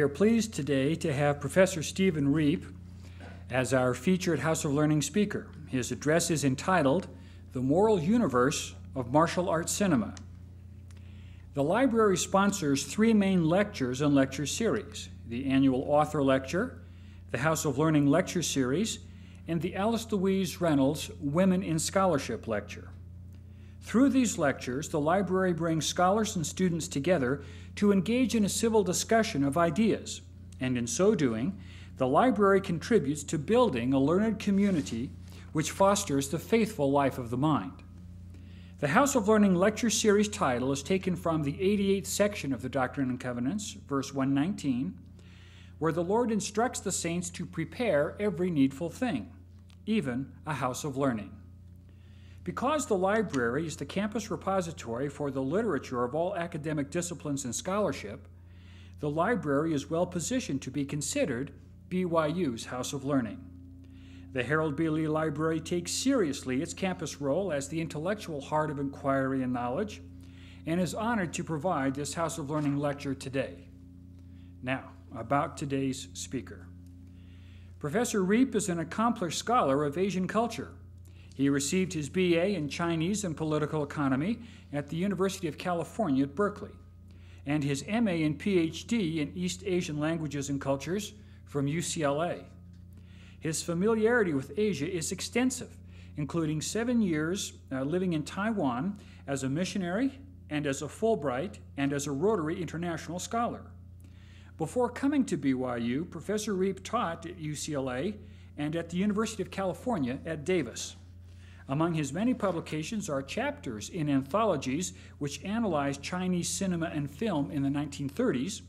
We are pleased today to have Professor Stephen Riep as our featured House of Learning speaker. His address is entitled, "The Moral Universe of Martial Arts Cinema." The library sponsors 3 main lectures and lecture series: the annual Author Lecture, the House of Learning Lecture Series, and the Alice Louise Reynolds Women in Scholarship Lecture. Through these lectures, the library brings scholars and students together to engage in a civil discussion of ideas, and in so doing, the library contributes to building a learned community which fosters the faithful life of the mind. The House of Learning Lecture Series title is taken from the 88th section of the Doctrine and Covenants, verse 119, where the Lord instructs the saints to prepare every needful thing, even a house of learning. Because the library is the campus repository for the literature of all academic disciplines and scholarship, the library is well positioned to be considered BYU's House of Learning. The Harold B. Lee Library takes seriously its campus role as the intellectual heart of inquiry and knowledge, and is honored to provide this House of Learning lecture today. Now, about today's speaker. Professor Riep is an accomplished scholar of Asian culture. He received his BA in Chinese and Political Economy at the University of California at Berkeley, and his MA and PhD in East Asian Languages and Cultures from UCLA. His familiarity with Asia is extensive, including 7 years living in Taiwan as a missionary and as a Fulbright and as a Rotary International Scholar. Before coming to BYU, Professor Riep taught at UCLA and at the University of California at Davis. Among his many publications are chapters in anthologies which analyze Chinese cinema and film in the 1930s,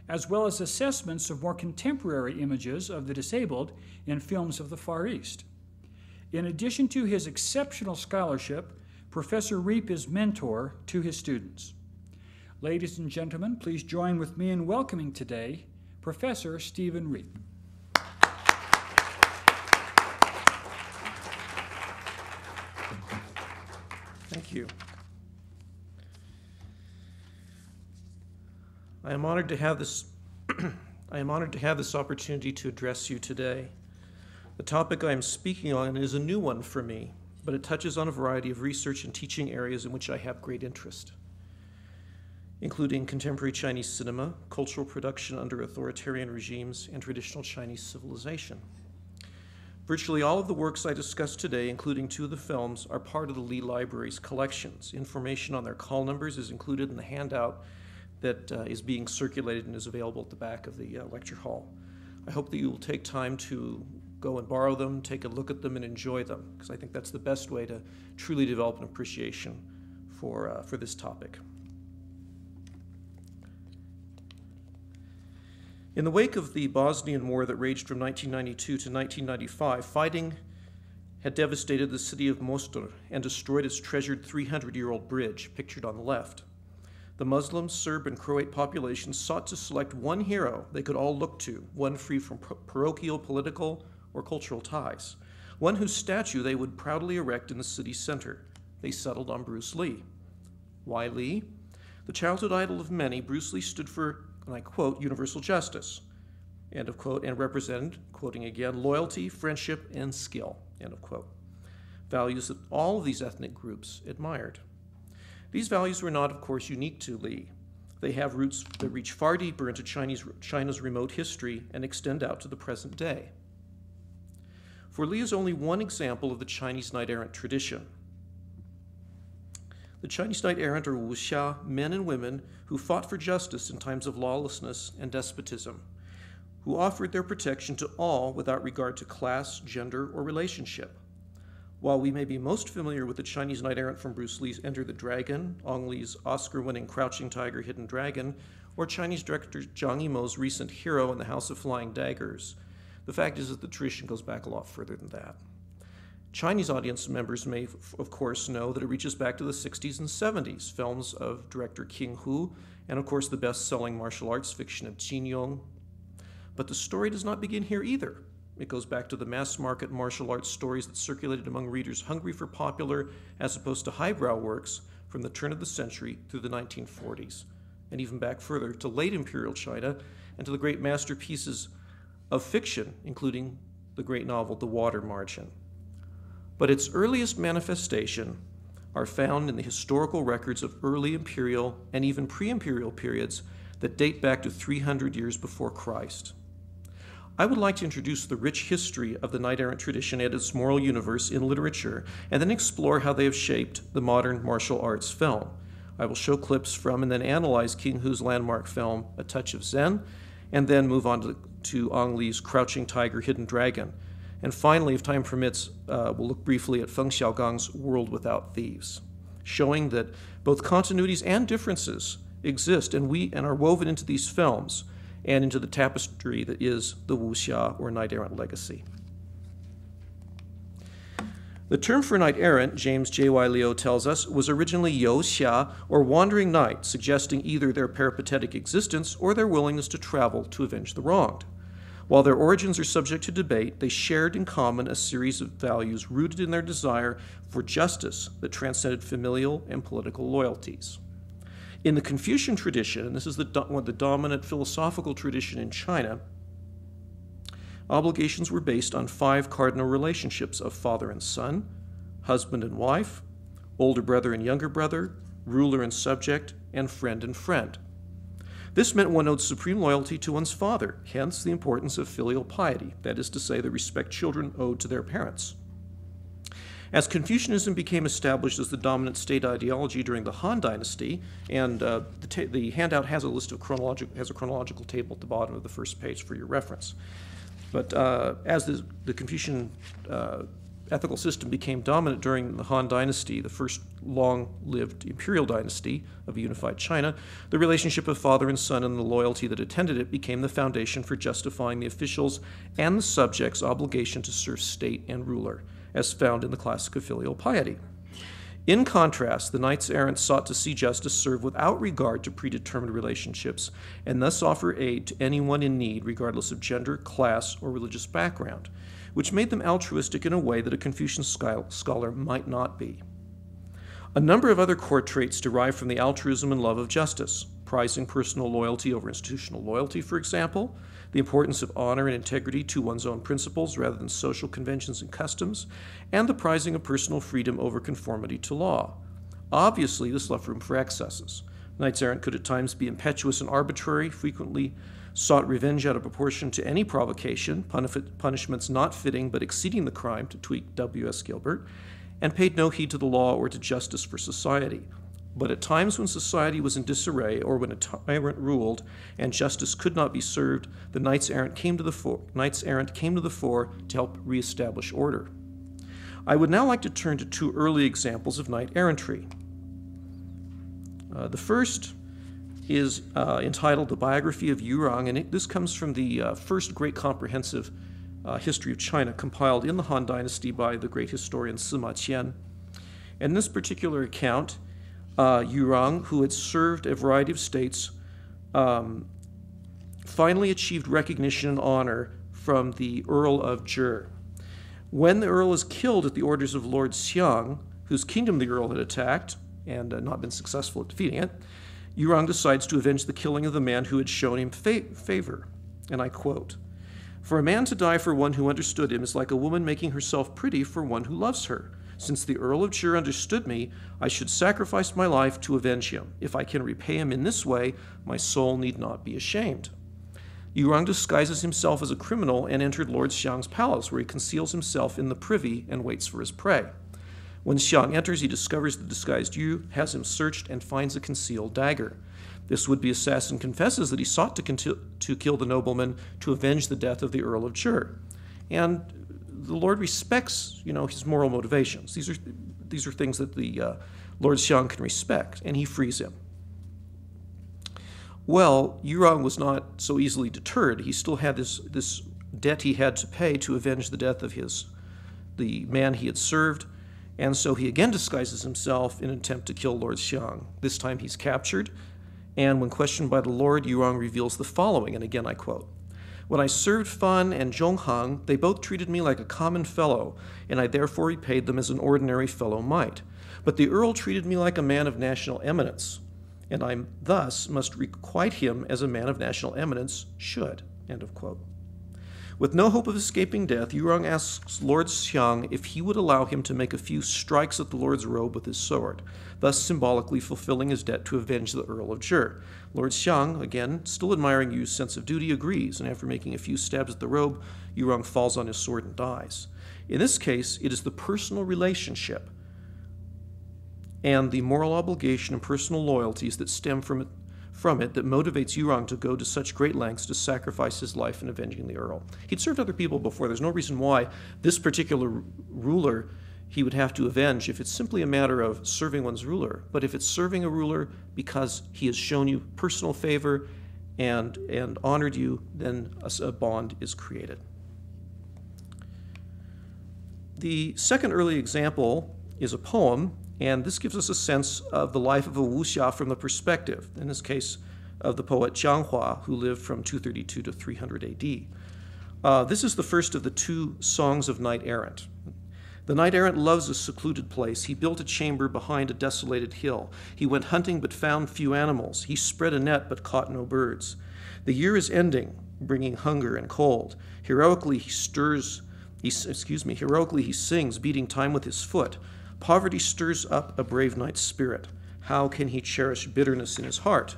as well as assessments of more contemporary images of the disabled in films of the Far East. In addition to his exceptional scholarship, Professor Riep is mentor to his students. Ladies and gentlemen, please join with me in welcoming today Professor Stephen Riep. Thank you. I am honored to have this opportunity to address you today. The topic I am speaking on is a new one for me, but it touches on a variety of research and teaching areas in which I have great interest, including contemporary Chinese cinema, cultural production under authoritarian regimes, and traditional Chinese civilization. Virtually all of the works I discuss today, including 2 of the films, are part of the Lee Library's collections. Information on their call numbers is included in the handout that is being circulated and is available at the back of the lecture hall. I hope that you will take time to go and borrow them, take a look at them, and enjoy them, because I think that's the best way to truly develop an appreciation for this topic. In the wake of the Bosnian War that raged from 1992 to 1995, fighting had devastated the city of Mostar and destroyed its treasured 300-year-old bridge, pictured on the left. The Muslim, Serb, and Croat populations sought to select one hero they could all look to, one free from parochial, political, or cultural ties, one whose statue they would proudly erect in the city's center. They settled on Bruce Lee. Why Lee? The childhood idol of many, Bruce Lee stood for, and I quote, universal justice, end of quote, and represented, quoting again, loyalty, friendship, and skill, end of quote. Values that all of these ethnic groups admired. These values were not, of course, unique to Lee. They have roots that reach far deeper into China's remote history and extend out to the present day. For Lee is only one example of the Chinese Knight Errant tradition. The Chinese Knight Errant are wuxia, men and women who fought for justice in times of lawlessness and despotism, who offered their protection to all without regard to class, gender, or relationship. While we may be most familiar with the Chinese Knight Errant from Bruce Lee's Enter the Dragon, Ong Lee's Oscar-winning Crouching Tiger, Hidden Dragon, or Chinese director Zhang Yimou's recent Hero in the House of Flying Daggers, the fact is that the tradition goes back a lot further than that. Chinese audience members may, of course, know that it reaches back to the 60s and 70s, films of director King Hu, and of course the best-selling martial arts fiction of Qin Yong. But the story does not begin here either. It goes back to the mass-market martial arts stories that circulated among readers hungry for popular, as opposed to highbrow works, from the turn of the century through the 1940s, and even back further to late imperial China, and to the great masterpieces of fiction, including the great novel The Water Margin. But its earliest manifestation are found in the historical records of early imperial and even pre-imperial periods that date back to 300 years before Christ. I would like to introduce the rich history of the Knight Errant tradition and its moral universe in literature, and then explore how they have shaped the modern martial arts film. I will show clips from and then analyze King Hu's landmark film, A Touch of Zen, and then move on to Ang Lee's Crouching Tiger, Hidden Dragon. And finally, if time permits, we'll look briefly at Feng Xiaogang's World Without Thieves, showing that both continuities and differences exist and are woven into these films and into the tapestry that is the wuxia, or Knight Errant legacy. The term for knight errant, James J.Y. Liu tells us, was originally you xia, or wandering knight, suggesting either their peripatetic existence or their willingness to travel to avenge the wronged. While their origins are subject to debate, they shared in common a series of values rooted in their desire for justice that transcended familial and political loyalties. In the Confucian tradition, and this is the dominant philosophical tradition in China, obligations were based on 5 cardinal relationships of father and son, husband and wife, older brother and younger brother, ruler and subject, and friend and friend. This meant one owed supreme loyalty to one's father, hence the importance of filial piety, that is to say, the respect children owed to their parents. As Confucianism became established as the dominant state ideology during the Han Dynasty, and the handout has a list of chronological table at the bottom of the first page for your reference. But as the Confucian ethical system became dominant during the Han Dynasty, the first long-lived imperial dynasty of unified China, the relationship of father and son and the loyalty that attended it became the foundation for justifying the officials' and the subjects' obligation to serve state and ruler, as found in the classic of filial piety. In contrast, the knights errant sought to see justice served without regard to predetermined relationships, and thus offer aid to anyone in need, regardless of gender, class, or religious background, which made them altruistic in a way that a Confucian scholar might not be. A number of other core traits derive from the altruism and love of justice, prizing personal loyalty over institutional loyalty, for example, the importance of honor and integrity to one's own principles rather than social conventions and customs, and the prizing of personal freedom over conformity to law. Obviously, this left room for excesses. Knights errant could at times be impetuous and arbitrary, frequently sought revenge out of proportion to any provocation, punishments not fitting but exceeding the crime, to tweak W.S. Gilbert, and paid no heed to the law or to justice for society. But at times when society was in disarray, or when a tyrant ruled and justice could not be served, the knights errant came to the fore to help reestablish order. I would now like to turn to 2 early examples of knight errantry. The first is entitled The Biography of Yurong, and this comes from the first great comprehensive history of China compiled in the Han Dynasty by the great historian Sima Qian. In this particular account, Yurong, who had served a variety of states, finally achieved recognition and honor from the Earl of Zhi. When the Earl is killed at the orders of Lord Xiang, whose kingdom the Earl had attacked and not been successful at defeating it, Yurong decides to avenge the killing of the man who had shown him favor. And I quote, "For a man to die for one who understood him is like a woman making herself pretty for one who loves her. Since the Earl of Zhi understood me, I should sacrifice my life to avenge him. If I can repay him in this way, my soul need not be ashamed." Yurong disguises himself as a criminal and entered Lord Xiang's palace, where he conceals himself in the privy and waits for his prey. When Xiang enters, he discovers the disguised Yu, has him searched, and finds a concealed dagger. This would-be assassin confesses that he sought to kill the nobleman to avenge the death of the Earl of Zhi. And the Lord respects, his moral motivations. These are things that the Lord Xiang can respect, and he frees him. Well, Yurong was not so easily deterred. He still had this debt he had to pay to avenge the death of the man he had served, and so he again disguises himself in an attempt to kill Lord Xiang. This time he's captured, and when questioned by the Lord, Yurong reveals the following, and again I quote, "When I served Fan and Zhonghang, they both treated me like a common fellow, and I therefore repaid them as an ordinary fellow might. But the Earl treated me like a man of national eminence, and I thus must requite him as a man of national eminence should." End of quote. With no hope of escaping death, Yurong asks Lord Xiang if he would allow him to make a few strikes at the Lord's robe with his sword, thus symbolically fulfilling his debt to avenge the Earl of Zhi. Lord Xiang, again, still admiring Yu's sense of duty, agrees, and after making a few stabs at the robe, Yurong falls on his sword and dies. In this case, it is the personal relationship and the moral obligation and personal loyalties that stem from it that motivates Yurong to go to such great lengths to sacrifice his life in avenging the Earl. He'd served other people before. There's no reason why this particular ruler he would have to avenge if it's simply a matter of serving one's ruler. But if it's serving a ruler because he has shown you personal favor and honored you, then a bond is created. The second early example is a poem, and this gives us a sense of the life of a wuxia from the perspective, in this case, of the poet Jiang Hua, who lived from 232 to 300 AD. This is the first of the two songs of Knight Errant. The Knight Errant loves a secluded place. He built a chamber behind a desolated hill. He went hunting but found few animals. He spread a net but caught no birds. The year is ending, bringing hunger and cold. Heroically he sings, beating time with his foot. Poverty stirs up a brave knight's spirit. How can he cherish bitterness in his heart?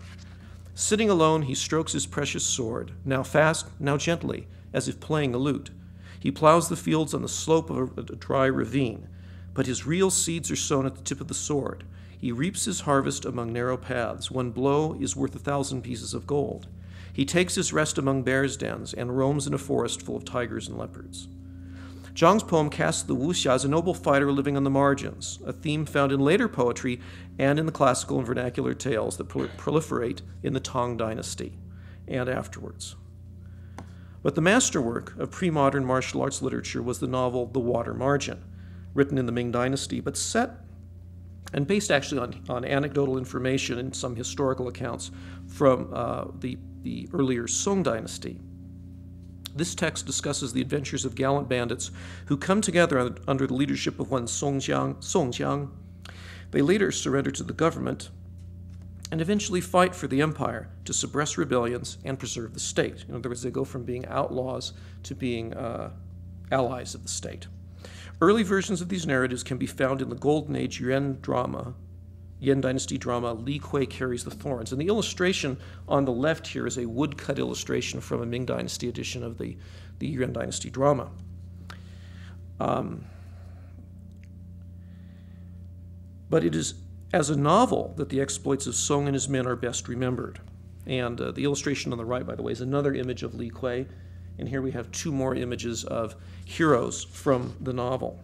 Sitting alone, he strokes his precious sword, now fast, now gently, as if playing a lute. He plows the fields on the slope of a dry ravine, but his real seeds are sown at the tip of the sword. He reaps his harvest among narrow paths. One blow is worth 1,000 pieces of gold. He takes his rest among bears' dens and roams in a forest full of tigers and leopards. Zhang's poem casts the wuxia as a noble fighter living on the margins, a theme found in later poetry and in the classical and vernacular tales that proliferate in the Tang Dynasty and afterwards. But the masterwork of pre-modern martial arts literature was the novel The Water Margin, written in the Ming Dynasty, but set and based actually on anecdotal information and some historical accounts from the earlier Song Dynasty. This text discusses the adventures of gallant bandits who come together under the leadership of one Song Jiang. They later surrender to the government and eventually fight for the empire to suppress rebellions and preserve the state. In other words, they go from being outlaws to being allies of the state. Early versions of these narratives can be found in the Golden Age Yuan Dynasty drama, Li Kui Carries the Thorns. And the illustration on the left here is a woodcut illustration from a Ming Dynasty edition of the Yuan Dynasty drama. But it is as a novel that the exploits of Song and his men are best remembered. And the illustration on the right, by the way, is another image of Li Kui. And here we have two more images of heroes from the novel.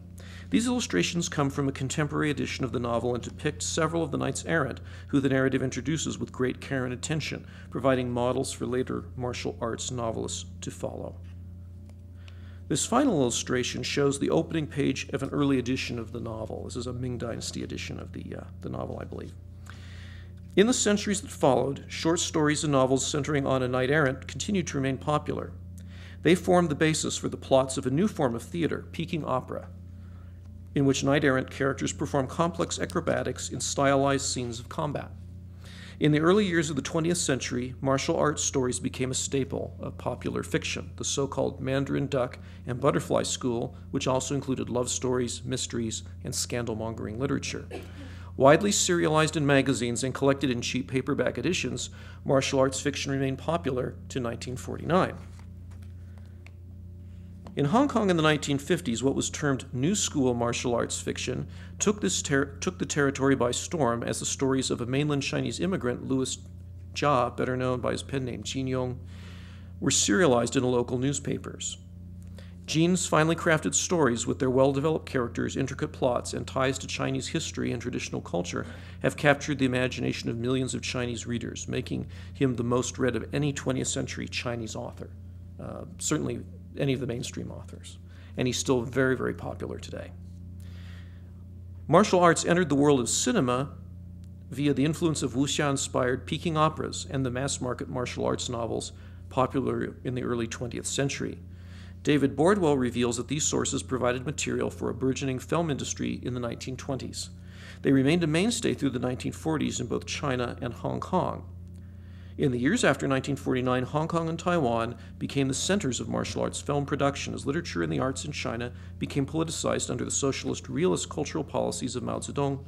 These illustrations come from a contemporary edition of the novel and depict several of the knights errant, who the narrative introduces with great care and attention, providing models for later martial arts novelists to follow. This final illustration shows the opening page of an early edition of the novel. This is a Ming Dynasty edition of the novel, I believe. In the centuries that followed, short stories and novels centering on a knight errant continued to remain popular. They formed the basis for the plots of a new form of theater, Peking opera, in which knight-errant characters perform complex acrobatics in stylized scenes of combat. In the early years of the 20th century, martial arts stories became a staple of popular fiction, the so-called Mandarin Duck and Butterfly School, which also included love stories, mysteries, and scandal-mongering literature. Widely serialized in magazines and collected in cheap paperback editions, martial arts fiction remained popular to 1949. In Hong Kong in the 1950s, what was termed New School martial arts fiction took the territory by storm as the stories of a mainland Chinese immigrant, Louis Jia, better known by his pen name Jin Yong, were serialized in local newspapers. Jin's finely crafted stories with their well-developed characters, intricate plots, and ties to Chinese history and traditional culture have captured the imagination of millions of Chinese readers, making him the most read of any 20th century Chinese author. Certainly any of the mainstream authors, and he's still very, very popular today. Martial arts entered the world of cinema via the influence of wuxia-inspired Peking operas and the mass-market martial arts novels popular in the early 20th century. David Bordwell reveals that these sources provided material for a burgeoning film industry in the 1920s. They remained a mainstay through the 1940s in both China and Hong Kong. In the years after 1949, Hong Kong and Taiwan became the centers of martial arts film production as literature and the arts in China became politicized under the socialist realist cultural policies of Mao Zedong,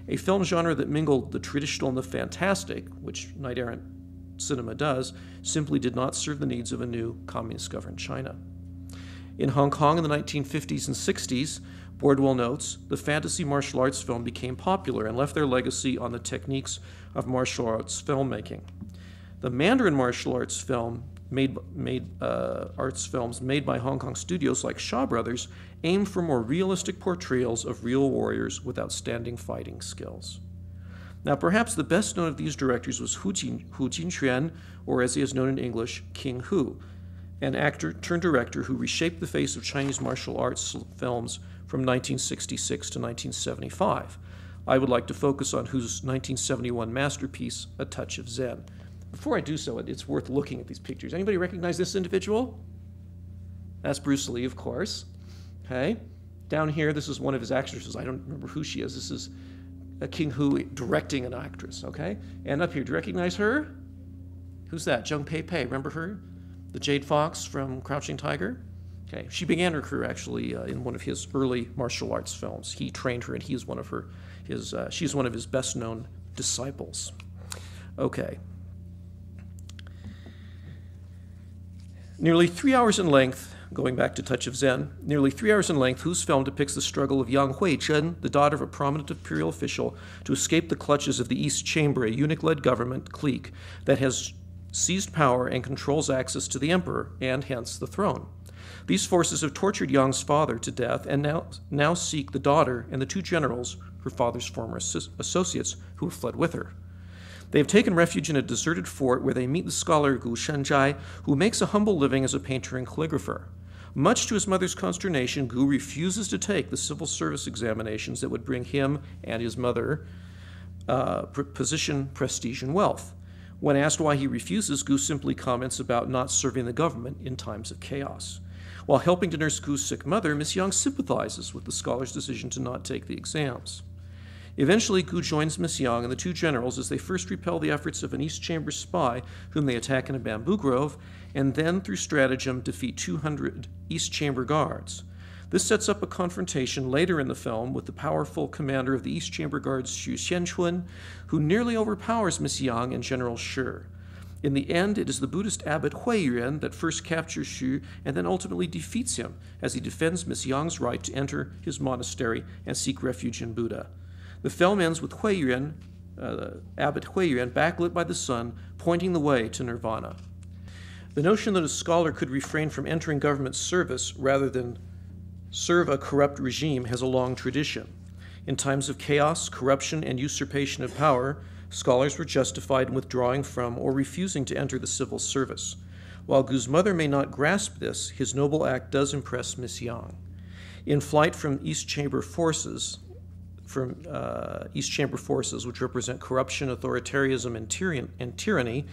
a film genre that mingled the traditional and the fantastic, which Knight Errant cinema does, simply did not serve the needs of a new communist-governed China. In Hong Kong in the 1950s and 60s, Bordwell notes, the fantasy martial arts film became popular and left their legacy on the techniques of martial arts filmmaking. The Mandarin martial arts films made by Hong Kong studios like Shaw Brothers aimed for more realistic portrayals of real warriors with outstanding fighting skills. Now, perhaps the best known of these directors was Hu Jinquan, or as he is known in English, King Hu, an actor turned director who reshaped the face of Chinese martial arts films from 1966 to 1975. I would like to focus on Hu's 1971 masterpiece, A Touch of Zen. Before I do so, it's worth looking at these pictures. Anybody recognize this individual? That's Bruce Lee, of course. Okay. Down here, this is one of his actresses. I don't remember who she is. This is King Hu directing an actress, okay? And up here, do you recognize her? Who's that? Zheng Pei Pei, remember her? The Jade Fox from Crouching Tiger? Okay, she began her career actually in one of his early martial arts films. He trained her, and he is one of she's one of his best-known disciples. Okay. Nearly 3 hours in length, going back to Touch of Zen, nearly 3 hours in length, Hu's film depicts the struggle of Yang Huizhen, the daughter of a prominent imperial official, to escape the clutches of the East Chamber, a eunuch-led government clique that has seized power and controls access to the emperor, and hence the throne. These forces have tortured Yang's father to death and now seek the daughter and the two generals, her father's former associates, who have fled with her. They have taken refuge in a deserted fort where they meet the scholar Gu Shanzhai, who makes a humble living as a painter and calligrapher. Much to his mother's consternation, Gu refuses to take the civil service examinations that would bring him and his mother position, prestige, and wealth. When asked why he refuses, Gu simply comments about not serving the government in times of chaos. While helping to nurse Gu's sick mother, Miss Yang sympathizes with the scholar's decision to not take the exams. Eventually, Gu joins Miss Yang and the two generals as they first repel the efforts of an East Chamber spy whom they attack in a bamboo grove, and then, through stratagem, defeat 200 East Chamber guards. This sets up a confrontation later in the film with the powerful commander of the East Chamber guards, Xu Xianchun, who nearly overpowers Miss Yang and General Shi. In the end, it is the Buddhist abbot Huiyuan that first captures Xu and then ultimately defeats him as he defends Miss Yang's right to enter his monastery and seek refuge in Buddha. The film ends with Huiyuan, Abbot Huiyuan, backlit by the sun, pointing the way to nirvana. The notion that a scholar could refrain from entering government service rather than serve a corrupt regime has a long tradition. In times of chaos, corruption, and usurpation of power, scholars were justified in withdrawing from or refusing to enter the civil service. While Gu's mother may not grasp this, his noble act does impress Miss Yang. In flight from East Chamber forces, which represent corruption, authoritarianism, and tyranny,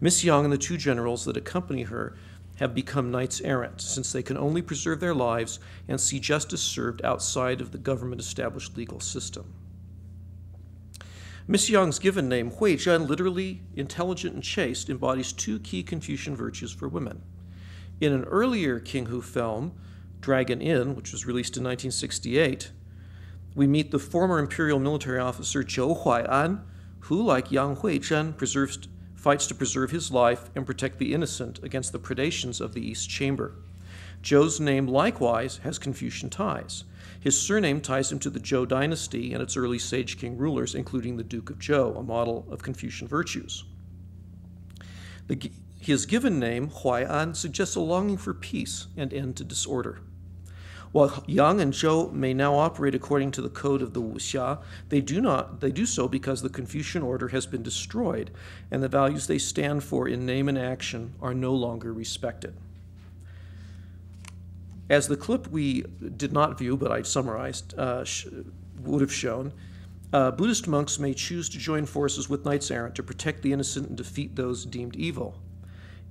Miss Yang and the two generals that accompany her have become knights errant, since they can only preserve their lives and see justice served outside of the government-established legal system. Miss Yang's given name, Huizhen, literally intelligent and chaste, embodies two key Confucian virtues for women. In an earlier King Hu film, Dragon Inn, which was released in 1968, we meet the former imperial military officer Zhou Huai'an, who, like Yang Huizhen, fights to preserve his life and protect the innocent against the predations of the East Chamber. Zhou's name likewise has Confucian ties. His surname ties him to the Zhou dynasty and its early sage king rulers, including the Duke of Zhou, a model of Confucian virtues. His given name, Huai'an, suggests a longing for peace and end to disorder. While Yang and Zhou may now operate according to the code of the Wuxia, they do so because the Confucian order has been destroyed and the values they stand for in name and action are no longer respected. As the clip we did not view, but I summarized, would have shown, Buddhist monks may choose to join forces with knights errant to protect the innocent and defeat those deemed evil.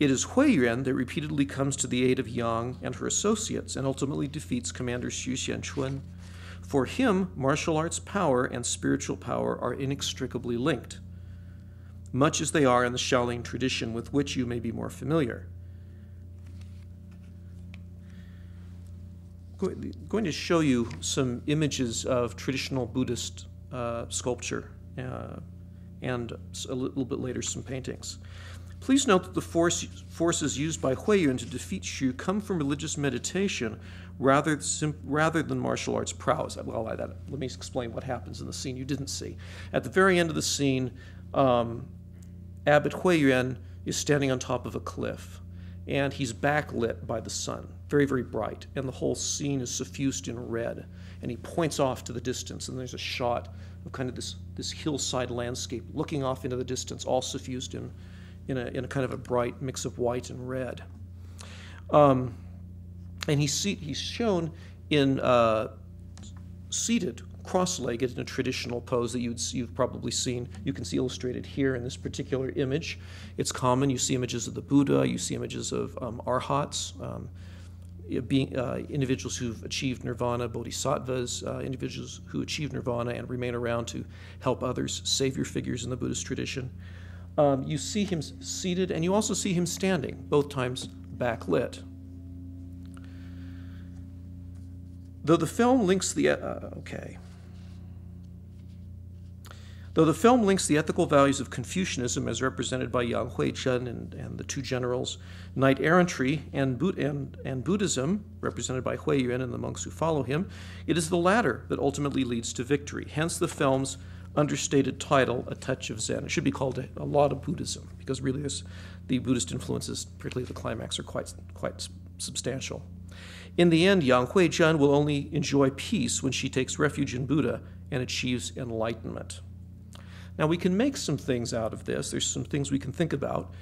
It is Huiyuan that repeatedly comes to the aid of Yang and her associates and ultimately defeats Commander Xu Xianchun. For him, martial arts power and spiritual power are inextricably linked, much as they are in the Shaolin tradition with which you may be more familiar. I'm going to show you some images of traditional Buddhist sculpture and a little bit later some paintings. Please note that the forces used by Huiyuan to defeat Xu come from religious meditation rather than martial arts prowess. Well, let me explain what happens in the scene you didn't see. At the very end of the scene, Abbot Huiyuan is standing on top of a cliff, and he's backlit by the sun, very, very bright, and the whole scene is suffused in red. And he points off to the distance, and there's a shot of kind of this hillside landscape looking off into the distance, all suffused in a kind of a bright mix of white and red. And he's shown in seated, cross-legged in a traditional pose that you've probably seen. You can see illustrated here in this particular image. It's common. You see images of the Buddha. You see images of arhats, individuals who've achieved nirvana, bodhisattvas, individuals who achieve nirvana and remain around to help others, savior figures in the Buddhist tradition. You see him seated, and you also see him standing, both times backlit. Though the film links the ethical values of Confucianism as represented by Yang Huizhen and the two generals, Knight Errantry and Buddhism, represented by Huiyuan and the monks who follow him, it is the latter that ultimately leads to victory. Hence the film's understated title, A Touch of Zen. It should be called A Lot of Buddhism, because really the Buddhist influences, particularly the climax, are quite substantial. In the end, Yang Huizhen will only enjoy peace when she takes refuge in Buddha and achieves enlightenment. Now, we can make some things out of this. There's some things we can think about.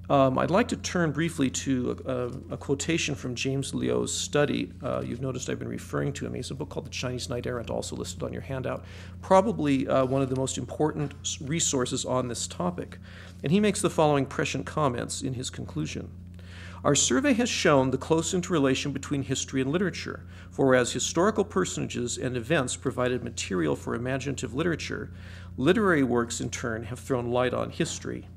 I'd like to turn briefly to a quotation from James Liu's study. You've noticed I've been referring to him. He has a book called The Chinese Knight Errant, also listed on your handout. Probably one of the most important resources on this topic. And he makes the following prescient comments in his conclusion. Our survey has shown the close interrelation between history and literature, for whereas historical personages and events provided material for imaginative literature, literary works in turn have thrown light on history.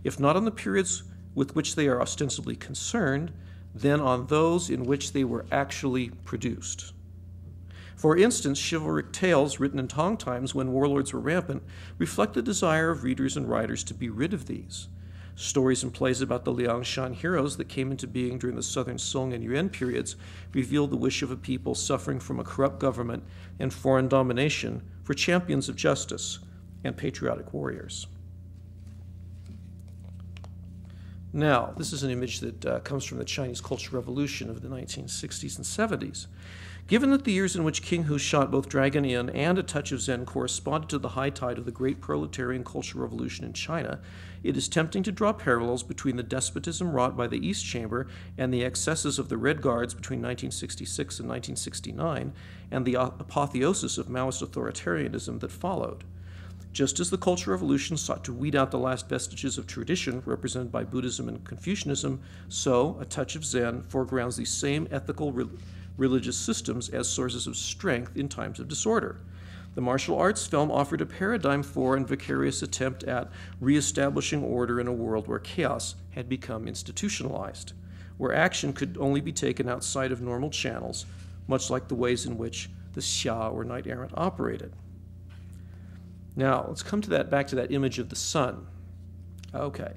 If not on the periods with which they are ostensibly concerned, then on those in which they were actually produced. For instance, chivalric tales written in Tang times when warlords were rampant reflect the desire of readers and writers to be rid of these. Stories and plays about the Liangshan heroes that came into being during the Southern Song and Yuan periods revealed the wish of a people suffering from a corrupt government and foreign domination for champions of justice and patriotic warriors. Now, this is an image that comes from the Chinese Cultural Revolution of the 1960s and 70s. Given that the years in which King Hu shot both Dragon Inn and A Touch of Zen corresponded to the high tide of the great proletarian cultural revolution in China, it is tempting to draw parallels between the despotism wrought by the East Chamber and the excesses of the Red Guards between 1966 and 1969 and the apotheosis of Maoist authoritarianism that followed. Just as the Cultural Revolution sought to weed out the last vestiges of tradition represented by Buddhism and Confucianism, so A Touch of Zen foregrounds these same ethical religious systems as sources of strength in times of disorder. The martial arts film offered a paradigm for and vicarious attempt at reestablishing order in a world where chaos had become institutionalized, where action could only be taken outside of normal channels, much like the ways in which the Xia or Knight Errant operated. Now, let's come back to that image of the sun. Okay.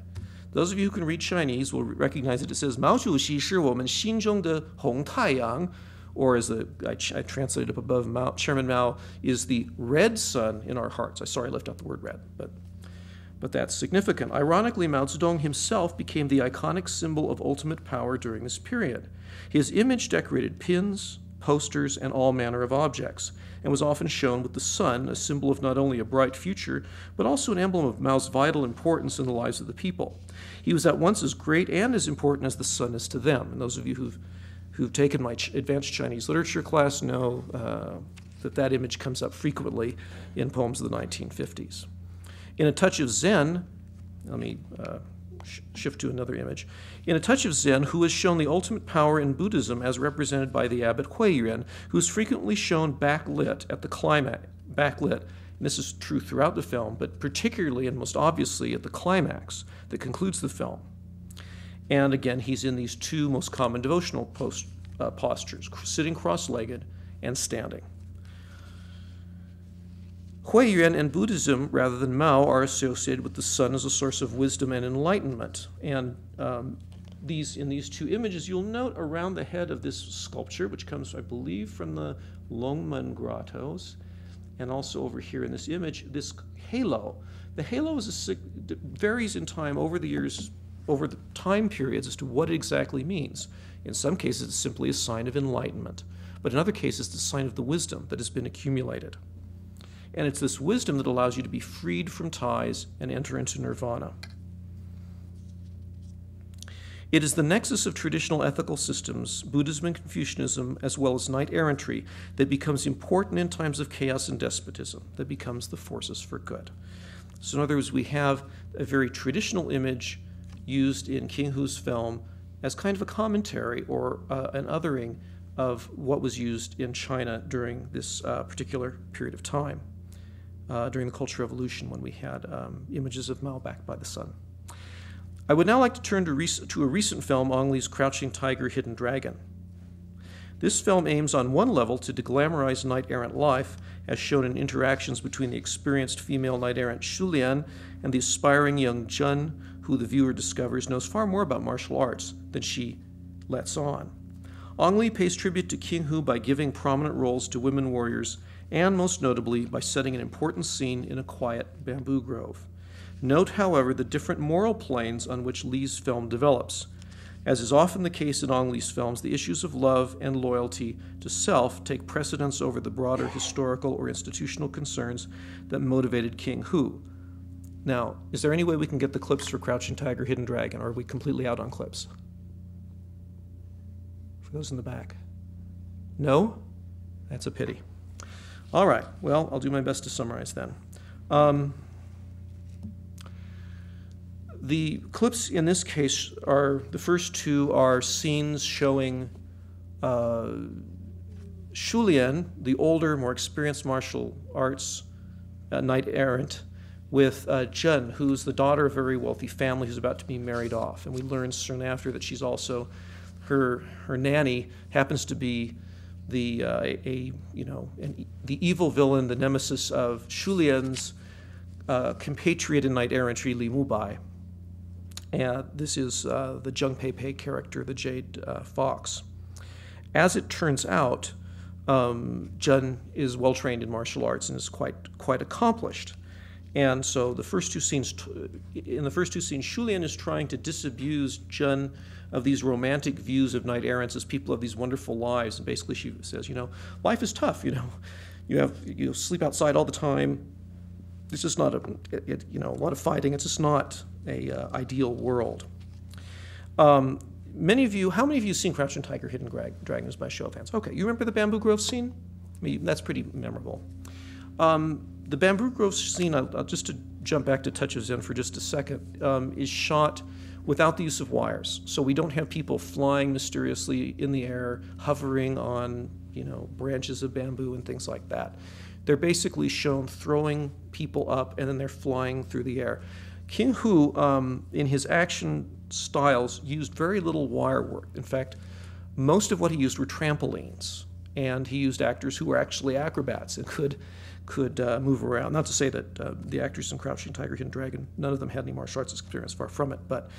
Those of you who can read Chinese will recognize that it says, 毛主席是我们心中的红太阳, or as I translated up above, Chairman Mao is the red sun in our hearts. I left out the word red, but that's significant. Ironically, Mao Zedong himself became the iconic symbol of ultimate power during this period. His image decorated pins, posters, and all manner of objects, and was often shown with the sun, a symbol of not only a bright future, but also an emblem of Mao's vital importance in the lives of the people. He was at once as great and as important as the sun is to them. And those of you who've taken my advanced Chinese literature class know that image comes up frequently in poems of the 1950s. In A Touch of Zen, let me shift to another image. In A Touch of Zen, who has shown the ultimate power in Buddhism as represented by the abbot Huiyuan, who is frequently shown backlit at the climax. Backlit, and this is true throughout the film, but particularly and most obviously at the climax that concludes the film. And again, he's in these two most common devotional postures, sitting cross-legged and standing. Huiyuan and Buddhism, rather than Mao, are associated with the sun as a source of wisdom and enlightenment. And in these two images, you'll note around the head of this sculpture, which comes, I believe, from the Longmen grottos, and also over here in this image, this halo. The halo varies in time over the years, over the time periods as to what it exactly means. In some cases, it's simply a sign of enlightenment, but in other cases, it's a sign of the wisdom that has been accumulated. And it's this wisdom that allows you to be freed from ties and enter into nirvana. It is the nexus of traditional ethical systems, Buddhism and Confucianism, as well as knight errantry, that becomes important in times of chaos and despotism, that becomes the forces for good. So in other words, we have a very traditional image used in King Hu's film as kind of a commentary or an othering of what was used in China during this particular period of time, during the Cultural Revolution, when we had images of Mao backed by the sun. I would now like to turn to a recent film, Ang Lee's Crouching Tiger, Hidden Dragon. This film aims on one level to deglamorize knight errant life, as shown in interactions between the experienced female knight errant Shu Lian and the aspiring young Jun, who the viewer discovers knows far more about martial arts than she lets on. Ang Lee pays tribute to King Hu by giving prominent roles to women warriors, and most notably by setting an important scene in a quiet bamboo grove. Note, however, the different moral planes on which Lee's film develops. As is often the case in Ang Lee's films, the issues of love and loyalty to self take precedence over the broader historical or institutional concerns that motivated King Hu. Now, is there any way we can get the clips for Crouching Tiger, Hidden Dragon, or are we completely out on clips? For those in the back. No? That's a pity. All right, well, I'll do my best to summarize then. The clips in this case are, the first two are scenes showing Shu Lian, the older, more experienced martial arts knight errant, with Jun, who's the daughter of a very wealthy family who's about to be married off. And we learn soon after that she's also, her nanny happens to be the evil villain, the nemesis of Shu Lian's compatriot in knight errantry, Li Mubai. And this is the Zheng Pei character, the Jade Fox. As it turns out, Jun is well trained in martial arts and is quite accomplished. And so the first two scenes, in the first two scenes, Shu Lian is trying to disabuse Jun of these romantic views of knight errants as people have these wonderful lives. And basically she says, life is tough, you sleep outside all the time. It's just not a lot of fighting. It's just not a ideal world. How many of you have seen Crouching Tiger, Hidden Dragon by show of hands? Okay, you remember the Bamboo Grove scene? That's pretty memorable. The Bamboo Grove scene, just to jump back to Touch of Zen for just a second, is shot without the use of wires. So we don't have people flying mysteriously in the air, hovering on branches of bamboo and things like that. They're basically shown throwing people up, and then they're flying through the air. King Hu, in his action styles, used very little wire work. In fact, most of what he used were trampolines, and he used actors who were actually acrobats and could move around. Not to say that the actors in Crouching Tiger, Hidden Dragon, none of them had any martial arts experience, far from it, but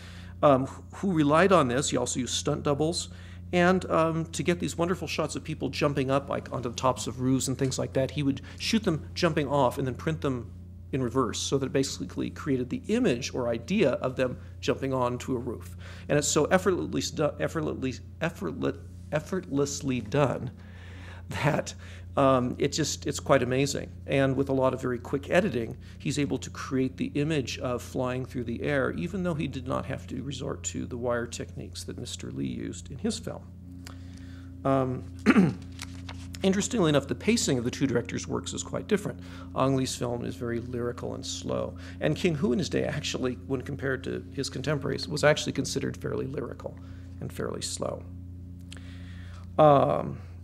Hu relied on this. He also used stunt doubles, and to get these wonderful shots of people jumping up like onto the tops of roofs and things like that, he would shoot them jumping off and then print them in reverse, so that it basically created the image or idea of them jumping onto a roof. And it's so effortlessly done that it's quite amazing. And with a lot of very quick editing, he's able to create the image of flying through the air, even though he did not have to resort to the wire techniques that Mr. Lee used in his film. Interestingly enough, the pacing of the two directors' works is quite different. Ang Lee's film is very lyrical and slow, and King Hu in his day actually, when compared to his contemporaries, was actually considered fairly lyrical and fairly slow.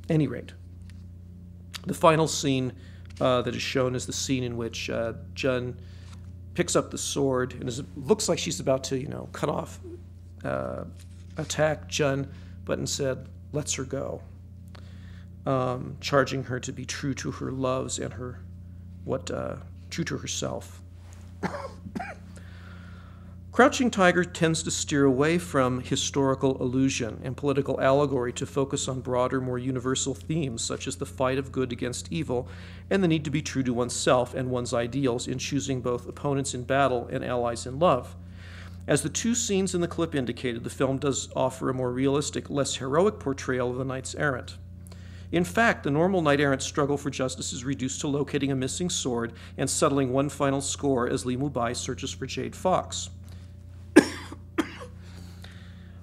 Any rate, the final scene that is shown is the scene in which Jun picks up the sword and looks like she's about to, cut off, attack Jun, but instead lets her go. Charging her to be true to her loves and true to herself. Crouching Tiger tends to steer away from historical allusion and political allegory to focus on broader, more universal themes such as the fight of good against evil and the need to be true to oneself and one's ideals in choosing both opponents in battle and allies in love. As the two scenes in the clip indicated, the film does offer a more realistic, less heroic portrayal of the Knights Errant. In fact, the normal Knight Errant struggle for justice is reduced to locating a missing sword and settling one final score as Li Mubai searches for Jade Fox.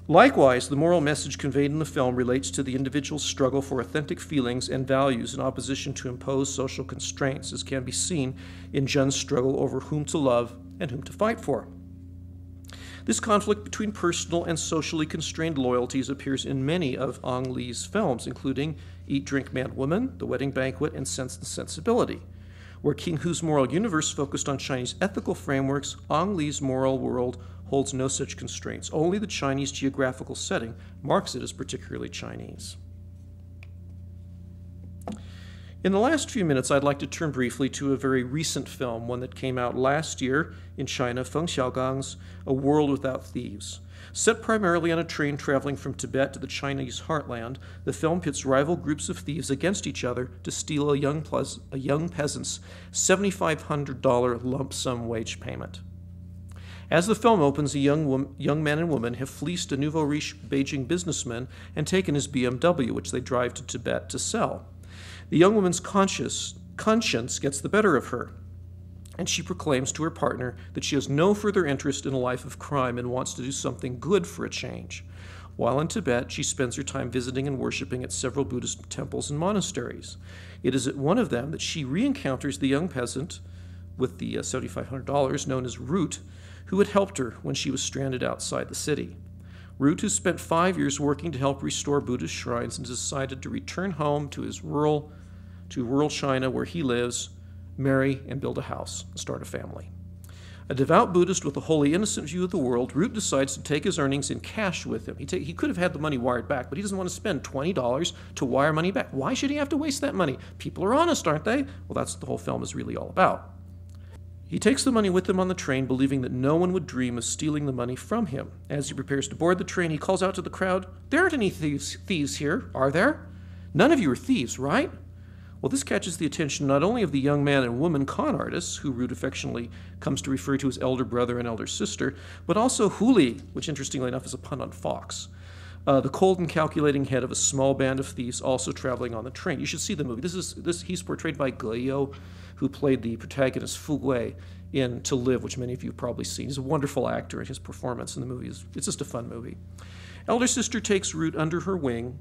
Likewise, the moral message conveyed in the film relates to the individual's struggle for authentic feelings and values in opposition to imposed social constraints, as can be seen in Jun's struggle over whom to love and whom to fight for. This conflict between personal and socially constrained loyalties appears in many of Ang Lee's films, including Eat, Drink, Man, Woman, The Wedding Banquet, and Sense and Sensibility. Where King Hu's moral universe focused on Chinese ethical frameworks, Ang Lee's moral world holds no such constraints. Only the Chinese geographical setting marks it as particularly Chinese. In the last few minutes, I'd like to turn briefly to a very recent film, one that came out last year in China, Feng Xiaogang's A World Without Thieves. Set primarily on a train traveling from Tibet to the Chinese heartland, the film pits rival groups of thieves against each other to steal a young peasant's $7,500 lump sum wage payment. As the film opens, a young man and woman have fleeced a nouveau riche Beijing businessman and taken his BMW, which they drive to Tibet to sell. The young woman's conscience gets the better of her, and she proclaims to her partner that she has no further interest in a life of crime and wants to do something good for a change. While in Tibet, she spends her time visiting and worshiping at several Buddhist temples and monasteries. It is at one of them that she re-encounters the young peasant with the $7,500, known as Riep, who had helped her when she was stranded outside the city. Riep, who spent 5 years working to help restore Buddhist shrines and decided to return home to rural China where he lives, marry and build a house, and start a family. A devout Buddhist with a wholly innocent view of the world, Riep decides to take his earnings in cash with him. He could have had the money wired back, but he doesn't want to spend $20 to wire money back. Why should he have to waste that money? People are honest, aren't they? Well, that's what the whole film is really all about. He takes the money with him on the train, believing that no one would dream of stealing the money from him. As he prepares to board the train, he calls out to the crowd, "There aren't any thieves here, are there? None of you are thieves, right?" Well, this catches the attention not only of the young man and woman con artists, who Riep affectionately comes to refer to as elder brother and elder sister, but also Huli, which interestingly enough is a pun on fox, the cold and calculating head of a small band of thieves also traveling on the train. You should see the movie. He's portrayed by Ge You, who played the protagonist Fu Gui in To Live, which many of you have probably seen. He's a wonderful actor, and his performance in the movie it's just a fun movie. Elder sister takes Riep under her wing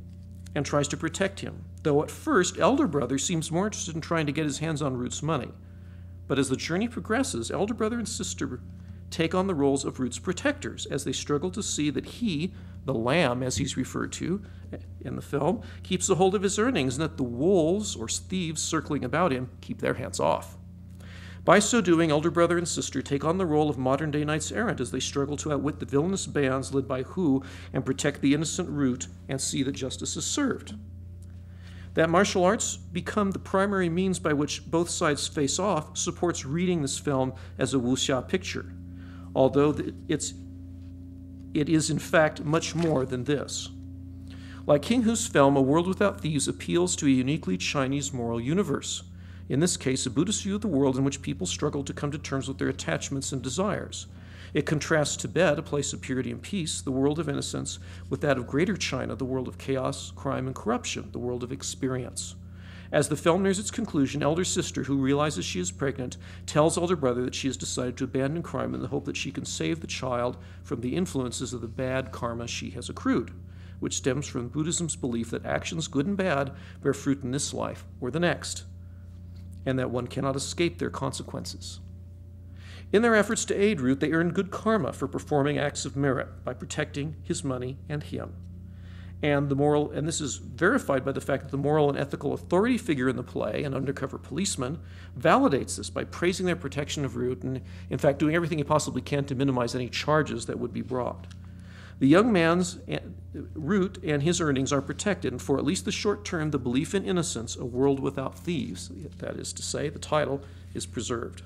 and tries to protect him, though at first elder brother seems more interested in trying to get his hands on Riep's money. But as the journey progresses, elder brother and sister take on the roles of Riep's protectors as they struggle to see that he, the lamb as he's referred to in the film, keeps a hold of his earnings and that the wolves or thieves circling about him keep their hands off. By so doing, elder brother and sister take on the role of modern-day Knights Errant as they struggle to outwit the villainous bands led by Hu and protect the innocent Riep and see that justice is served. That martial arts become the primary means by which both sides face off supports reading this film as a wuxia picture, although it is in fact much more than this. Like King Hu's film, A World Without Thieves appeals to a uniquely Chinese moral universe. In this case, a Buddhist view of the world in which people struggle to come to terms with their attachments and desires. It contrasts Tibet, a place of purity and peace, the world of innocence, with that of Greater China, the world of chaos, crime, and corruption, the world of experience. As the film nears its conclusion, elder sister, who realizes she is pregnant, tells elder brother that she has decided to abandon crime in the hope that she can save the child from the influences of the bad karma she has accrued. which stems from Buddhism's belief that actions, good and bad, bear fruit in this life or the next, and that one cannot escape their consequences. In their efforts to aid Riep, they earn good karma for performing acts of merit by protecting his money and him. And this is verified by the fact that the moral and ethical authority figure in the play, an undercover policeman, validates this by praising their protection of Riep and, in fact, doing everything he possibly can to minimize any charges that would be brought. The young man's Riep and his earnings are protected, and for at least the short term, the belief in innocence, a world without thieves, that is to say, the title, is preserved.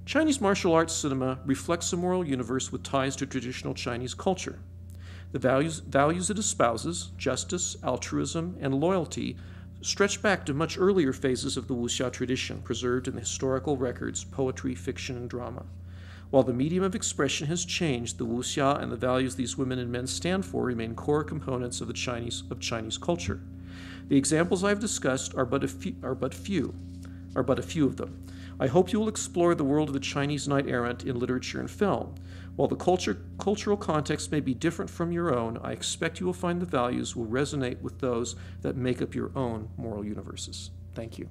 Chinese martial arts cinema reflects a moral universe with ties to traditional Chinese culture. The values it espouses, justice, altruism, and loyalty, stretch back to much earlier phases of the wuxia tradition, preserved in the historical records, poetry, fiction, and drama. While the medium of expression has changed, the wuxia and the values these women and men stand for remain core components of Chinese culture. The examples I've discussed are but a few of them. I hope you will explore the world of the Chinese Knight Errant in literature and film. While the cultural context may be different from your own, I expect you will find the values will resonate with those that make up your own moral universes. Thank you.